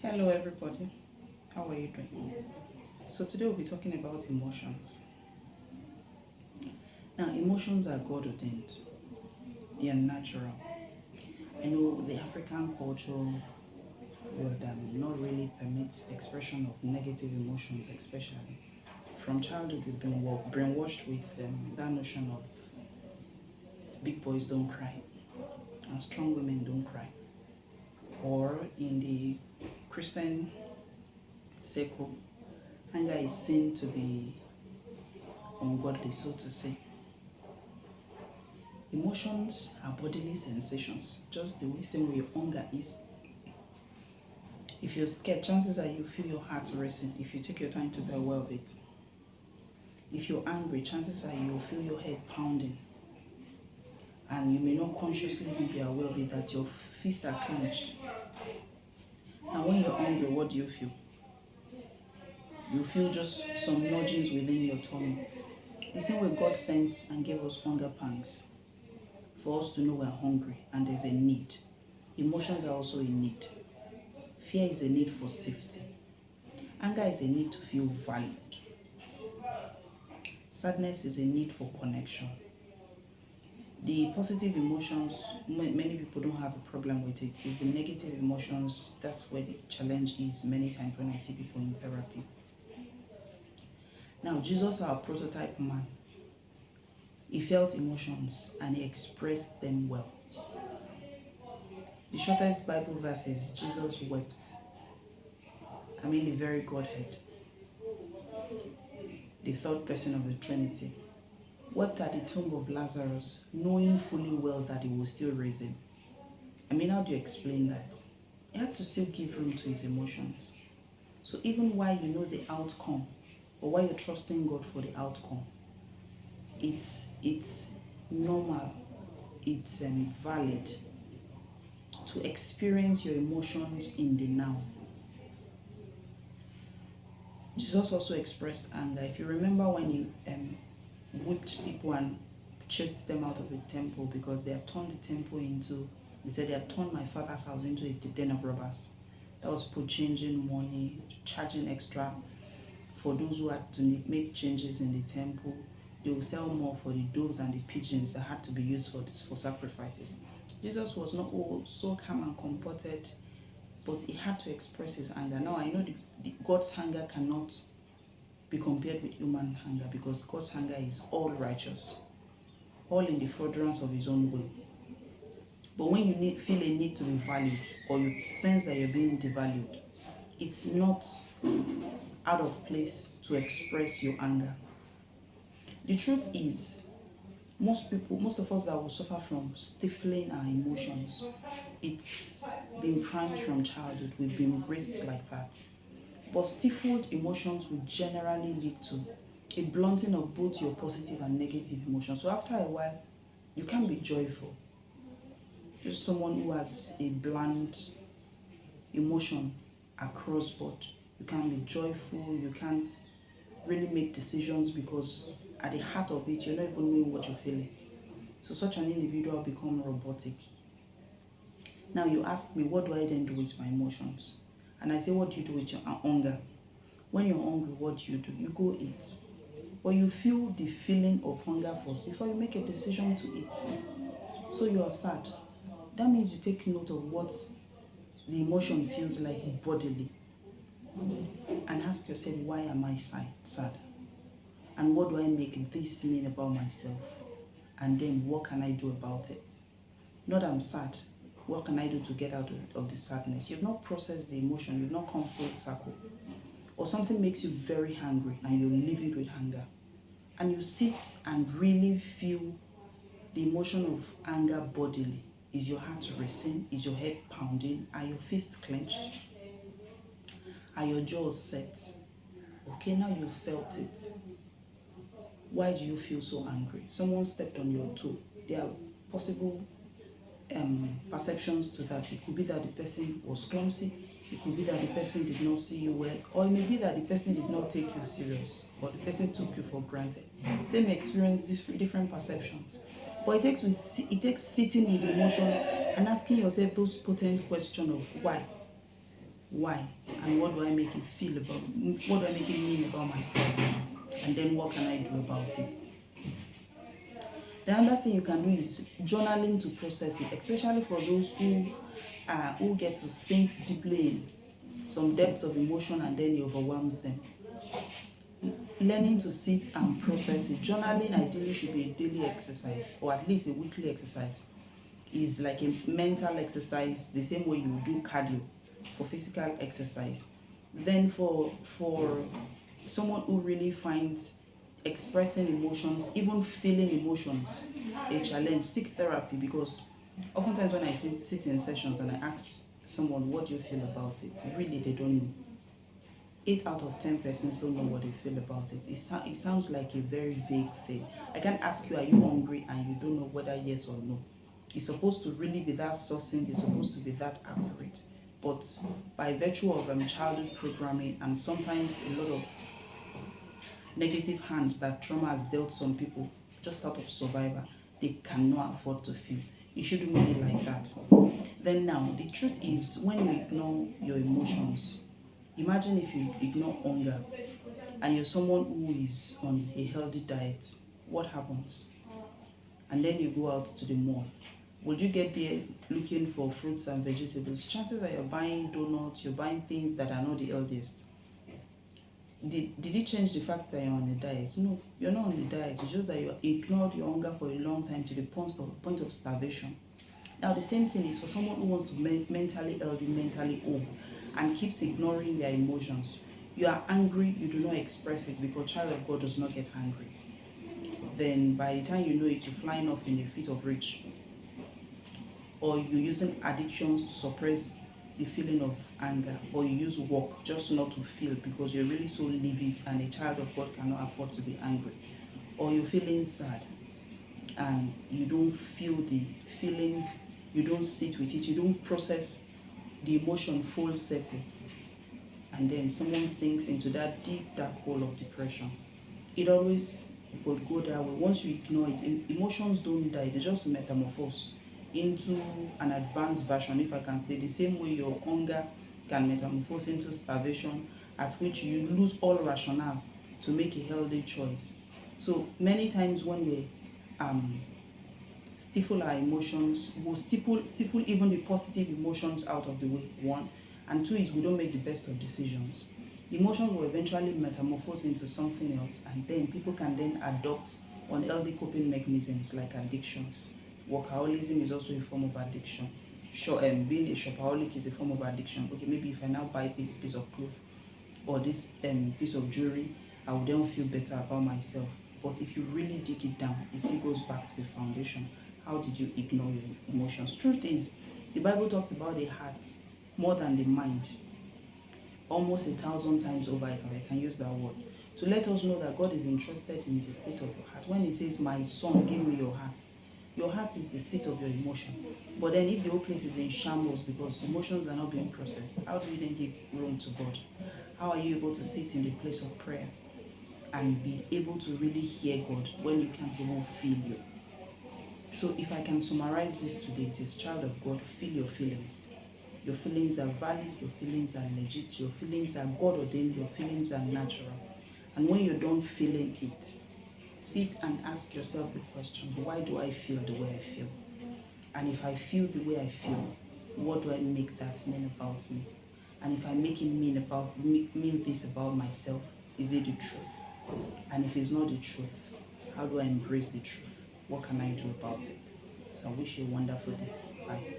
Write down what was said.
Hello, everybody. How are you doing? So, today we'll be talking about emotions. Now, emotions are God ordained, they are natural. I know the African culture would not really permit expression of negative emotions, especially. From childhood, we've been brainwashed with that notion of big boys don't cry and strong women don't cry. Or in the Christian circle, anger is seen to be ungodly, so to say. Emotions are bodily sensations, just the same way hunger is. If you're scared, chances are you feel your heart racing if you take your time to be aware of it. If you're angry, chances are you feel your head pounding. And you may not consciously even be aware of it that your fists are clenched. Now, when you're hungry, what do you feel? You feel just some nudgings within your tummy. The same way God sent and gave us hunger pangs for us to know we're hungry and there's a need. Emotions are also a need. Fear is a need for safety. Anger is a need to feel valued. Sadness is a need for connection. The positive emotions, many people don't have a problem with it. It's the negative emotions, that's where the challenge is many times when I see people in therapy. Now, Jesus, our prototype man, he felt emotions and he expressed them well. The shortest Bible verse is Jesus wept. I mean, the very Godhead, the third person of the Trinity, wept at the tomb of Lazarus, knowing fully well that he will still raise him. I mean, how do you explain that? He had to still give room to his emotions. So even while you know the outcome, or while you're trusting God for the outcome, it's normal, it's valid to experience your emotions in the now. Jesus also expressed anger. If you remember when he whipped people and chased them out of the temple because they had turned the temple into, they said they had turned my father's house into a den of robbers. That was people changing money, charging extra for those who had to make changes in the temple. They will sell more for the doves and the pigeons that had to be used for sacrifices. Jesus was not so calm and comported, but he had to express his anger. Now I know God's anger cannot be compared with human anger because God's anger is all righteous, all in the furtherance of his own will. But when you feel a need to be valued or you sense that you're being devalued, it's not out of place to express your anger. The truth is, most of us that will suffer from stifling our emotions, it's been primed from childhood. We've been raised like that. But stifled emotions will generally lead to a blunting of both your positive and negative emotions. So after a while, you can't be joyful. Just someone who has a bland emotion across board. You can't be joyful, you can't really make decisions because at the heart of it, you're not even knowing what you're feeling. So such an individual becomes robotic. Now you ask me, what do I then do with my emotions? And I say, what do you do with your hunger? When you're hungry, what do? You go eat. But you feel the feeling of hunger first before you make a decision to eat. So you are sad. That means you take note of what the emotion feels like bodily. And ask yourself, why am I sad? And what do I make this mean about myself? And then what can I do about it? Not I'm sad. What can I do to get out of the sadness? You've not processed the emotion. You've not come full circle. Or something makes you very hungry and you leave it with hunger. And you sit and really feel the emotion of anger bodily. Is your heart racing? Is your head pounding? Are your fists clenched? Are your jaws set? Okay, now you felt it. Why do you feel so angry? Someone stepped on your toe. There are possible perceptions to that. It could be that the person was clumsy. It could be that the person did not see you well. Or it may be that the person did not take you serious. Or the person took you for granted. Same experience, different perceptions. But it takes sitting with emotion and asking yourself those potent questions of why. Why? And what do I make it feel about? What do I make it mean about myself? And then what can I do about it? The other thing you can do is journaling to process it, especially for those who get to sink deeply in some depths of emotion and then it overwhelms them. Learning to sit and process it. Journaling ideally should be a daily exercise or at least a weekly exercise. Is like a mental exercise, the same way you do cardio for physical exercise. Then for someone who really finds expressing emotions, even feeling emotions, a challenge, seek therapy, because oftentimes when I sit in sessions and I ask someone, what do you feel about it? Really, they don't know. 8 out of 10 persons don't know what they feel about it. It sounds like a very vague thing. I can ask you, are you hungry? And you don't know whether yes or no. It's supposed to really be that succinct, it's supposed to be that accurate. But by virtue of childhood programming and sometimes a lot of negative hands that trauma has dealt some people just out of survival, they cannot afford to feel. It shouldn't be like that. Then now, the truth is, when you ignore your emotions, imagine if you ignore hunger and you're someone who is on a healthy diet, what happens? And then you go out to the mall. Would you get there looking for fruits and vegetables? Chances are you're buying donuts, you're buying things that are not the healthiest. Did it change the fact that you're on a diet? No, you're not on a diet. It's just that you ignored your hunger for a long time to the point of starvation. Now, the same thing is for someone who wants to be mentally healthy, mentally whole, and keeps ignoring their emotions. You are angry, you do not express it, because child of God does not get angry. Then by the time you know it, you're flying off in a fit of rage. Or you're using addictions to suppress the feeling of anger, or you use work just not to feel because you're really so livid and a child of God cannot afford to be angry. Or you're feeling sad and you don't feel the feelings, you don't sit with it, you don't process the emotion full circle. And then someone sinks into that deep dark hole of depression. It always would go that way. Once you ignore it, emotions don't die, they just metamorphose into an advanced version, if I can say, the same way your hunger can metamorphose into starvation, at which you lose all rationale to make a healthy choice. So many times when we stifle our emotions, we'll stifle even the positive emotions out of the way, one. And two is we don't make the best of decisions. Emotions will eventually metamorphose into something else, and then people can then adopt unhealthy coping mechanisms like addictions. Workaholism is also a form of addiction. Sure, being a shopaholic is a form of addiction. Okay, maybe if I now buy this piece of cloth or this piece of jewelry, I will then feel better about myself. But if you really dig it down, it still goes back to the foundation. How did you ignore your emotions? Truth is, the Bible talks about the heart more than the mind. Almost 1,000 times over, if I can use that word. To let us know that God is interested in the state of your heart. When he says, my son, give me your heart is the seat of your emotion. But then if the whole place is in shambles because emotions are not being processed, how do you then give room to God? How are you able to sit in the place of prayer and be able to really hear God when you can't even feel you? So if I can summarize this today, it is, child of God, feel your feelings. Your feelings are valid, your feelings are legit, your feelings are God ordained, your feelings are natural. And when you're done feeling it, sit and ask yourself the questions: why do I feel the way I feel? And if I feel the way I feel, what do I make that mean about me? And if I make it mean this about myself, is it the truth? And if it's not the truth, how do I embrace the truth? What can I do about it? So I wish you a wonderful day. Bye.